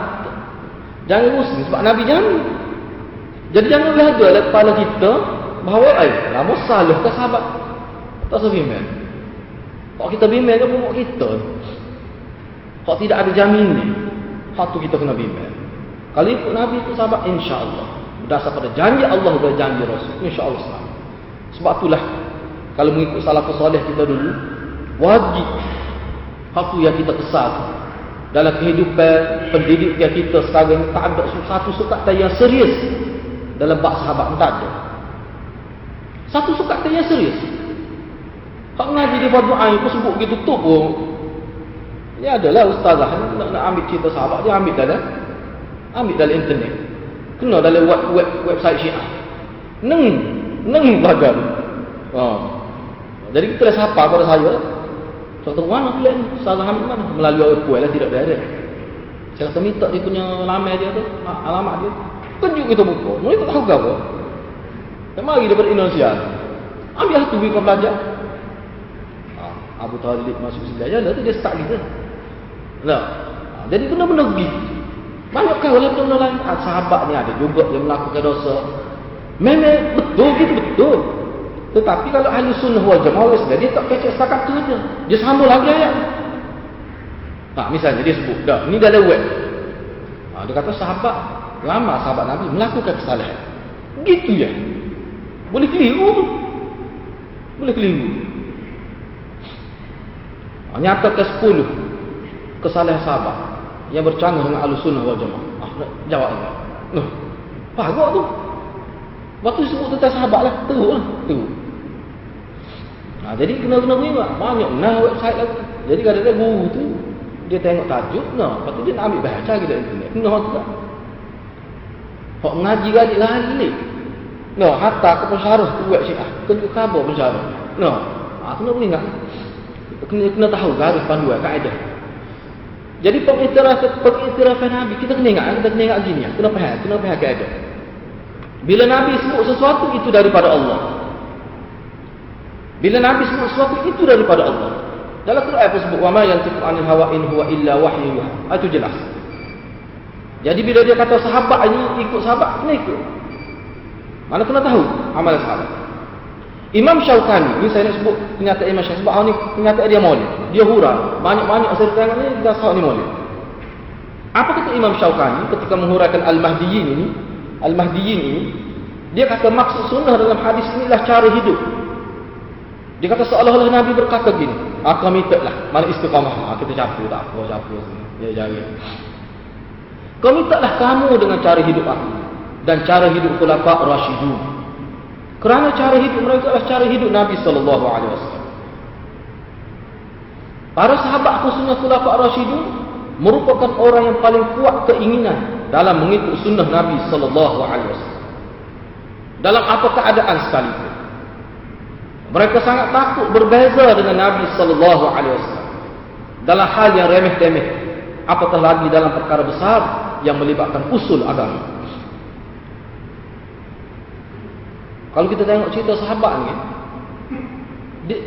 jangan rusi, sebab Nabi jamin. Jadi jangan berada dalam kepala kita bahawa lama salah ke sahabat. Tak usah bimbang. Kalau kita bimbang ke pokok kita, kalau tidak ada jamin ni, hak tu kita kena bimbang. Kalau ikut Nabi itu sahabat, insya-Allah berdasar pada janji Allah dan janji Rasul, insya-Allah selamat. Sebab itulah kalau mengikut salafus soleh kita dulu, wajib apa yang kita kesal dalam kehidupan pendidikan kita sekarang, tak ada satu sukatan yang serius dalam bab sahabat, tak ada satu sukatan yang serius. Hak ngaji di bab doa itu sebut gitu tutup pun. Ya adalah ustazah nak ambil cerita sahabat, dia ambil dalam internet, kena dalam website Syiah, neng belajar. Jadi kita dah sapa pada saya, Tak tahu mana pula ni, Ustaz Hamid mana? Melalui orang puan lah, tidak direct. Saya kata minta dia punya alamat dia tu, alamat dia. Kejut kita buka. Mereka tak tahu ke apa. Dan mari daripada Indonesia. Ambil satu week kau belajar. Abu Talib masuk belajar lah tu dia start kita. Nah, jadi benda-benda begitu. Banyak kali benda lain. Sahabat ni ada juga yang melakukan dosa. Memang betul gitu, betul. Tetapi kalau ahli sunnah wal jamaah dia tak kecek setakat tu aja. Dia sambung lagi ayat. Misalnya dia sebut, dah, ni dah ada web. Dia kata sahabat lama sahabat Nabi melakukan kesalahan. Gitu je. Boleh keliru tu. Boleh keliru. Nyatakan 10 kesalahan sahabat yang bercanggah dengan ahli sunnah wal jamaah. Jawab ni. Bagus tu. Waktu sebut tentang sahabat lah, teruk lah. Teruk. Jadi kena-kena beri banyak website lagi. Jadi kadang-kadang guru tu dia tengok tajuk, lepas tu dia nak ambil baca lagi dari internet. Juga. Hak mengaji lagi ni. Hatta ke pensyarah tu web Syiah. Tunjuk khabar pensyarah. Kena beringat. Kena tahu garis panduan, kaedah. Jadi pengiktirafan Nabi, kita kena ingat gini. Kena faham kaedah. Bila Nabi sebut sesuatu itu daripada Allah. Bila Nabi sebut sesuatu itu daripada Allah. Dalam Quran pun sebut wa ma yantiqu 'anil hawa in huwa illa wahyu yuha. Itu jelas. Jadi bila dia kata sahabat ini ikut sahabat, kena ikut. Mana kena tahu amalan sahabat. Imam Syaukani, ni saya nak sebut pernyataan Imam Syaukani sebab ni pernyataan dia maulid. Dia hurah banyak-banyak asal tangan ni kita sahih ni maulid. Apa kata Imam Syaukani ketika menghuraikan Al-Mahdiyin ini? Al-Mahdiyin ini dia kata maksud sunnah dalam hadis inilah cara hidup. Dia kata seolah-olah Nabi berkata gini, kami taklah mana istiqamah, kita capu tak apa dia jari. Kami taklah kamu dengan cara hidup aku dan cara hidup khulafa' rasyidun. Kerana cara hidup mereka adalah cara hidup Nabi sallallahu alaihi wasallam. Para sahabat khususnya khulafa' rasyidun merupakan orang yang paling kuat keinginan dalam mengikut sunnah Nabi sallallahu alaihi wasallam. Dalam apa keadaan sekalipun. Mereka sangat takut berbeza dengan Nabi sallallahu alaihi wasallam dalam hal yang remeh-temeh, apatah lagi dalam perkara besar yang melibatkan usul agama. Kalau kita tengok cerita sahabat ni,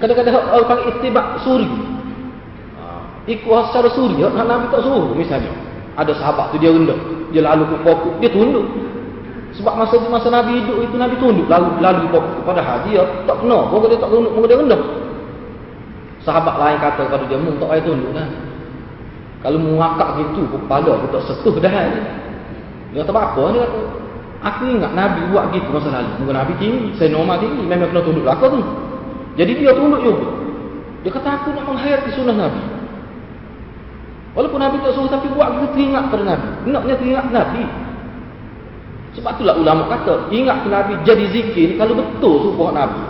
kadang-kadang orang panggil ittiba' suri. Ikut secara suri, Nabi tak suruh misalnya. Ada sahabat tu dia rendah, dia lalu ke pokok, dia tunduk. Sebab masa Nabi hidup itu Nabi tunduk lalu pokok. Padahal dia tak kena, pokok dia tak tunduk, pokok dia rendah. Sahabat lain kata kepada dia, "Mu tak payah tunduk kan. Kalau mu ngakak gitu, kepala aku tak setuh dah." Dia kata apa? Dia kata, "Aku ingat Nabi buat gitu masa lalu. Muka Nabi tinggi, saya normal tinggi, memang kena tunduk belakang tu." Jadi dia tunduk juga. Dia kata, "Aku nak menghayati sunnah Nabi. Walaupun Nabi tak suruh, tapi buat kita teringat pada Nabi. Naknya teringat Nabi." Sebab itulah ulama kata, ingat ke Nabi jadi zikir kalau betul suruh Nabi.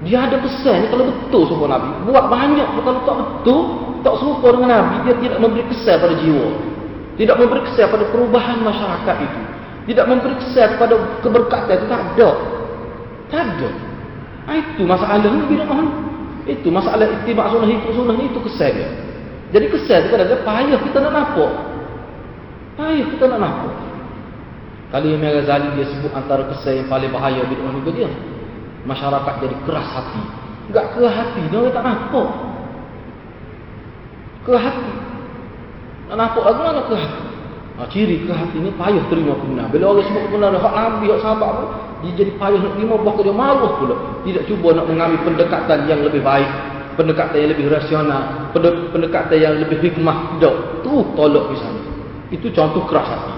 Dia ada pesan kalau betul suruh Nabi. Buat banyak kalau tak betul, tak serupa dengan Nabi, dia tidak memberi kesan pada jiwa. Tidak memberi kesan pada perubahan masyarakat itu. Tidak memberi kesan pada keberkatan itu, tak ada. Tak ada. Itu masalah ni bila mana? Itu masalah ittiba' sunnah, ikut sunnah ni, itu kesan dia. Jadi kesan kita ada payah kita nak nampak. Payah kita nak nampak. Kali Imam Ghazali dia sebut antara kesan yang paling bahaya bid'ah ni dia. Masyarakat jadi keras hati. Enggak keras hati, dia tak nampak. Keras hati. Nak nampak lagi mana keras hati? Ciri keras hati ni payah terima kebenaran. Bila orang sebut kebenaran, hak Nabi, hak sahabat pun, dia jadi payah nak terima, bahkan dia malu pula. Tidak cuba nak mengambil pendekatan yang lebih baik, pendekatan yang lebih rasional, pendekatan yang lebih hikmah. Tidak. Terus tolak di sana. Itu contoh keras hati.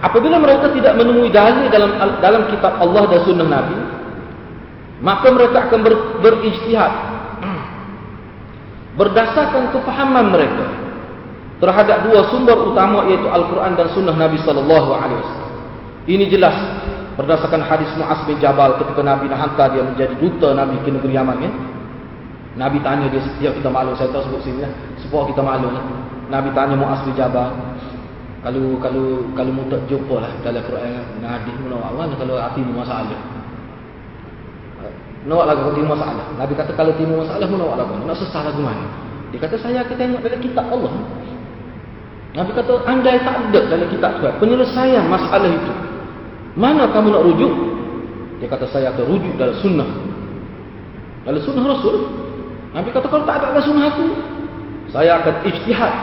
Apabila mereka tidak menemui dalil dalam kitab Allah dan sunnah Nabi, maka mereka akan berijtihad berdasarkan kefahaman mereka terhadap dua sumber utama, iaitu Al-Quran dan sunnah Nabi sallallahu alaihi wasallam. Ini jelas berdasarkan hadis Mu'az bin Jabal ketika Nabi nak hantar dia menjadi duta Nabi ke negeri Yaman kan. Nabi tanya dia, setiap kita maklum, saya tak sebut sini lah, supaya kita maklum lah. Nabi tanya Mu'az bin Jabal, Kalau mu tak jumpa lah dalam Quran dan hadis mu nak awal kalau hatimu masalah. Nak lagu timbul masalah. Nabi kata kalau timbul masalah mu nak lagu. Nak sesat lagu mana? Dia kata saya akan tengok dalam kitab Allah. Nabi kata andai tak ada dalam kitab Tuhan penyelesaian masalah itu. Mana kamu nak rujuk? Dia kata saya akan rujuk dalam sunnah. Dalam sunnah Rasul. Nabi kata kalau tak ada dalam sunnah aku, saya akan ijtihad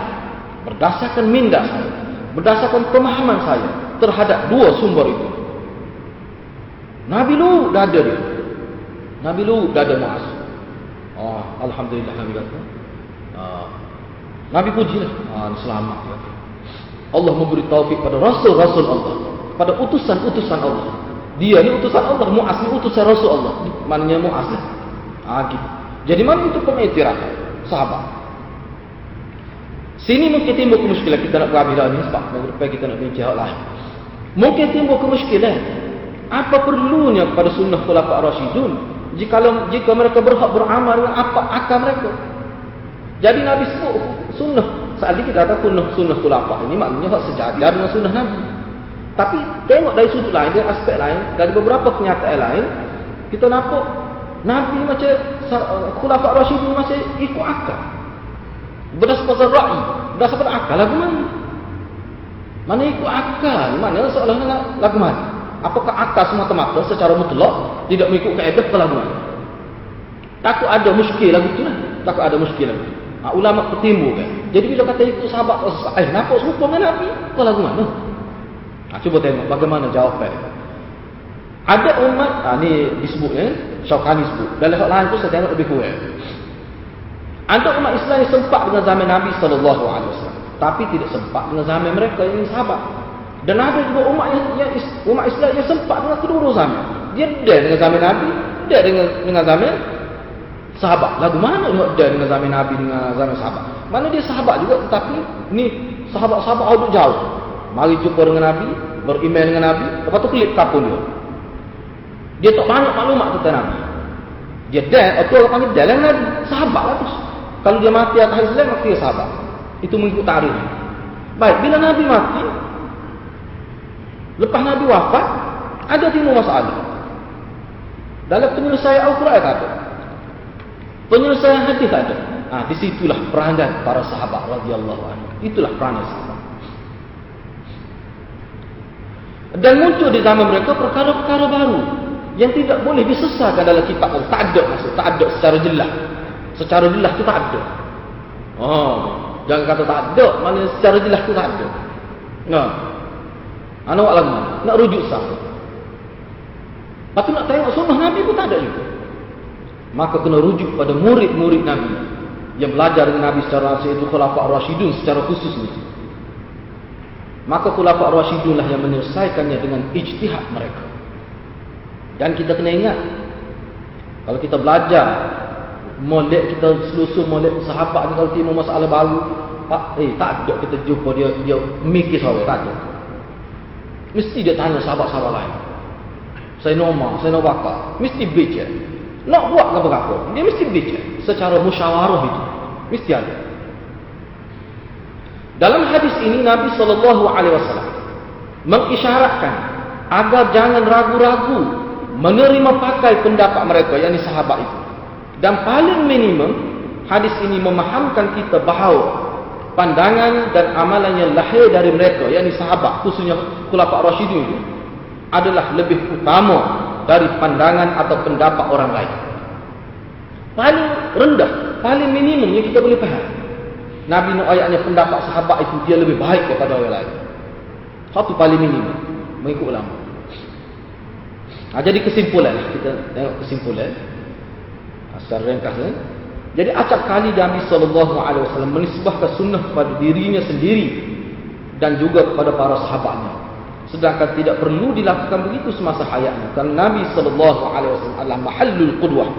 berdasarkan minda saya, berdasarkan pemahaman saya terhadap dua sumber itu. Nabi lu dah ada dia. Nabi lu dah ada Muaz. Oh, alhamdulillah Nabi kata. Nabi pujilah. Selamat ya. Allah memberi taufik pada rasul-rasul Allah, pada utusan-utusan Allah. Dia ni utusan Allah, Muaz ni utusan Rasul Allah. Maknanya Muaz lah. Gitu. Jadi mana itu pengiktiraf sahabat. Sini mungkin timbul kemuskilan kita nak berhabis ni sebab lepas kita nak bincang hal lain. Mungkin timbul kemuskilan. Apa perlunya kepada sunnah khulafa ar-rasyidun jika mereka berhak beramal dengan apa akal mereka? Jadi Nabi sebut sunnah. Saat ini kita kata sunnah khulafa ini maknanya hak sejajar dengan sunnah Nabi. Tapi tengok dari sudut lain, dari aspek lain, dari beberapa kenyataan lain, kita nampak Nabi macam khulafa ar-rasyidun macam ikut akal. Berdasarkan ra'i, berdasarkan akal lagu mana? Mana ikut akal? Mana seolah-olah lagu mana? Apakah akal semata-mata secara mutlak tidak mengikut kaedah ke lagu mana? Takut ada muskil lagu tu lah. Takut ada muskil lagu tu. Ulama bertimbul kan. Jadi bila kata ikut sahabat, nampak serupa dengan Nabi ke lagu mana? Cuba tengok bagaimana jawapan. Ada umat, ni disebutnya, Syaukani sebut. Dalam hal lain tu saya tengok lebih kurang. Ada umat Islam yang sempat dengan zaman Nabi SAW, tapi tidak sempat dengan zaman mereka yang sahabat. Dan ada juga umat Islam yang sempat dengan kedua-dua zaman. Dia ada dengan zaman Nabi, dia dengan zaman sahabat. Lagu mana dia dengan zaman Nabi dengan zaman sahabat? Mana dia sahabat juga tetapi ni sahabat-sahabat duduk jauh. Mari jumpa dengan Nabi, beriman dengan Nabi, lepas tu kelip kapun dia. Dia tak banyak maklumat tentang Nabi. Dia atau orang panggil dalam Nabi, sahabat lah tu. Kalau dia mati atas Islam, mati dia sahabat. Itu mengikut tarikh. Baik, bila Nabi mati, lepas Nabi wafat, ada timbul masalah. Dalam penyelesaian Al-Quran ada. Penyelesaian hadis ada. Di situlah peranan para sahabat radhiyallahu anhu. Itulah peranan sahabat. Dan muncul di zaman mereka perkara-perkara baru yang tidak boleh disesahkan dalam kitab Allah. Tak ada maksud, tak ada secara jelas. Secara jelas tu tak ada. Jangan kata tak ada, maknanya secara jelas tu tak ada. Nak buat lagu mana? Nak rujuk sah. Lepas tu nak tengok sunnah Nabi pun tak ada juga. Maka kena rujuk pada murid-murid Nabi yang belajar dengan Nabi secara langsung, itu khulafa ar-rasyidun secara khusus ni. Maka khulafa ar-rasyidun lah yang menyelesaikannya dengan ijtihad mereka. Dan kita kena ingat, kalau kita belajar molek, kita selusur molek sahabat ni, kalau timbul masalah baru, tak ada kita jumpa dia mikir sore, tak ada. Mesti dia tanya sahabat-sahabat lain. Saya normal, saya nak bakar. Mesti bicara. Nak buat apa-apa, dia mesti bicara. Secara musyawarah itu. Mesti ada. Dalam hadis ini, Nabi SAW mengisyaratkan agar jangan ragu-ragu menerima pakai pendapat mereka, yakni sahabat itu. Dan paling minimum, hadis ini memahamkan kita bahawa pandangan dan amalan yang lahir dari mereka, yakni sahabat, khususnya khulafa ar-rasyidun itu, adalah lebih utama dari pandangan atau pendapat orang lain. Paling rendah, paling minimum yang kita boleh faham. Nabi nak ayatnya pendapat sahabat itu dia lebih baik daripada orang lain. Satu paling minimum mengikut ulama. Jadi kesimpulan, kita tengok kesimpulan secara ringkas. Jadi acap kali Nabi SAW menisbahkan sunnah kepada dirinya sendiri dan juga kepada para sahabatnya. Sedangkan tidak perlu dilakukan begitu semasa hayatnya. Kerana Nabi SAW adalah mahallul qudwah.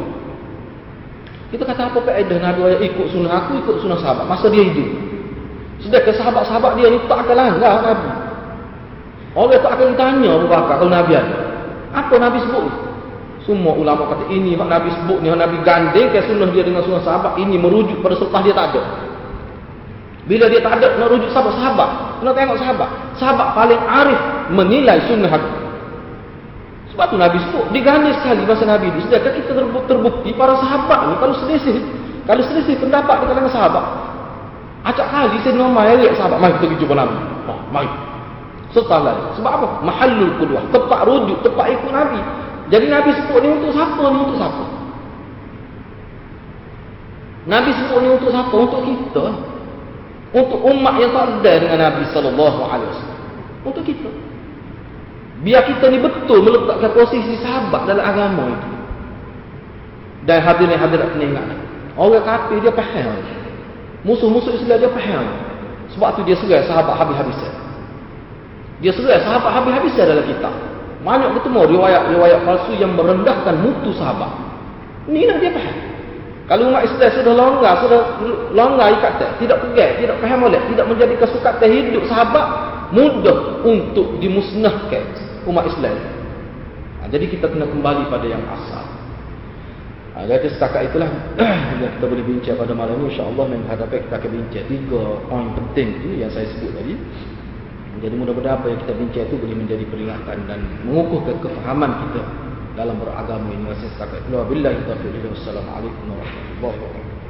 Kita kata apa faedah Nabi ikut sunnah aku, ikut sunnah sahabat masa dia hidup. Sedangkan sahabat-sahabat dia ni tak akan langgar Nabi. Orang tak akan tanya Abu Bakar kalau Nabi ada. Apa Nabi sebut? Semua ulama kata ini yang Nabi sebut ni, yang Nabi gandingkan sunnah dia dengan sunnah sahabat, ini merujuk pada selepas dia tak ada. Bila dia tak ada, nak rujuk sahabat-sahabat. Kena tengok sahabat. Sahabat paling arif menilai sunnah aku. Sebab tu Nabi sebut, digandis sekali masa Nabi itu. Sedangkan kita terbukti para sahabat ni kalau selisih pendapat di kalangan sahabat, acak kali saya normal lihat sahabat, mari kita pergi jumpa Nabi. Mari. Setelah sebab apa? Mahallul qudwah, tempat rujuk, tempat ikut Nabi. Jadi Nabi sebut ni untuk siapa? Ni untuk siapa? Nabi sebut ni untuk siapa? Untuk kita. Untuk umat yang tak ada dengan Nabi sallallahu alaihi wasallam. Untuk kita. Biar kita ni betul meletakkan posisi sahabat dalam agama itu. Dan hadirin hadirat kena ingat. Orang kafir dia faham. Musuh-musuh Islam dia faham. Sebab tu dia serai sahabat habis-habisan. Dia serai sahabat habis-habisan dalam kitab. Banyak ketemu riwayat-riwayat palsu yang merendahkan mutu sahabat. Ni lah dia faham. Kalau umat Islam sudah longgar ikatan, tidak pegang, tidak faham molek, tidak menjadikan sukatan hidup sahabat, mudah untuk dimusnahkan umat Islam. Jadi kita kena kembali pada yang asal. Jadi setakat itulah yang kita boleh bincang pada malam ini. InsyaAllah menghadapi kita akan bincang 3 poin penting itu yang saya sebut tadi. Jadi mudah-mudahan apa yang kita bincang itu boleh menjadi peringatan dan mengukuhkan kefahaman kita dalam beragama ini. Setakat itu. Wabillahi taufiq. Wassalamualaikum warahmatullahi wabarakatuh.